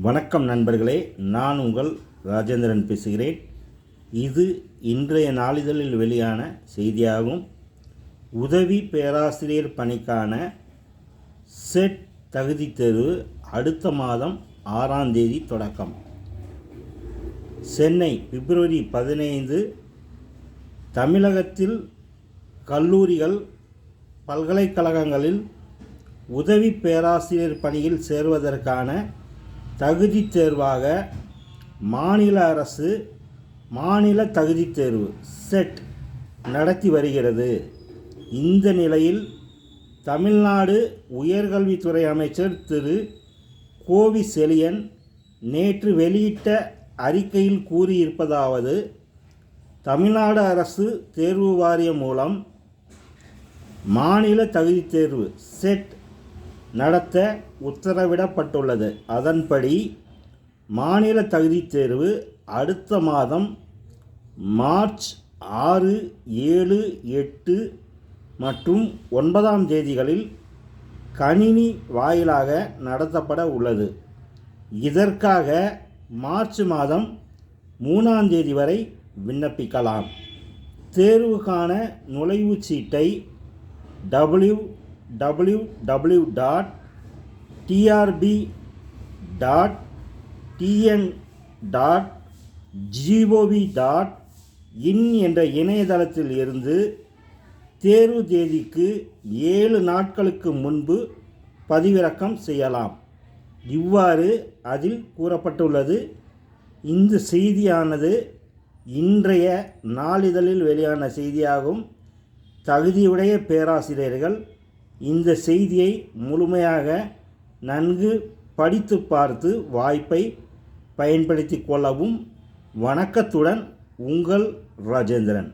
வணக்கம் நண்பர்களே, நான் உங்கள் ராஜேந்திரன் பேசுகிறேன். இது இன்றைய நாளிதழில் வெளியான செய்தியாகும். உதவி பேராசிரியர் பணிக்கான செட் தகுதித் தேர்வு அடுத்த மாதம் 6ஆம் தேதி தொடக்கம். சென்னை பிப்ரவரி 15. தமிழகத்தில் கல்லூரிகள், பல்கலைக்கழகங்களில் உதவி பேராசிரியர் பணியில் சேர்வதற்கான தகுதித் தேர்வாக மாநில அரசு மாநில தகுதித் தேர்வு செட் நடத்தி வருகிறது. இந்த நிலையில் தமிழ்நாடு உயர்கல்வித்துறை அமைச்சர் திரு கோவி செழியன் நேற்று வெளியிட்ட அறிக்கையில் கூறியிருப்பதாவது: தமிழ்நாடு அரசு தேர்வு வாரியம் மூலம் மாநில தகுதித் தேர்வு செட் நடத்த உத்தரவிடப்பட்டுள்ளது. அதன்படி மாநில தகுதித் தேர்வு அடுத்த மாதம் மார்ச் 6, 7, 8 மற்றும் 9ஆம் தேதிகளில் கணினி வாயிலாக நடத்தப்பட உள்ளது. இதற்காக மார்ச் மாதம் 3ஆம் தேதி வரை விண்ணப்பிக்கலாம். தேர்வுக்கான நுழைவுச் சீட்டை www.trb.tn.gov.in என்ற இணையதளத்தில் இருந்து தேர்வு தேதிக்கு 7 நாட்களுக்கு முன்பு பதிவிறக்கம் செய்யலாம். இவ்வாறு அதில் கூறப்பட்டுள்ளது. இந்த செய்தியானது இன்றைய நாளிதழில் வெளியான செய்தியாகும். தகுதியுடைய பேராசிரியர்கள் இந்த செய்தியை முழுமையாக நன்கு படித்து பார்த்து வாய்ப்பை பயன்படுத்தி கொள்ளவும். வணக்கத்துடன் உங்கள் ராஜேந்திரன்.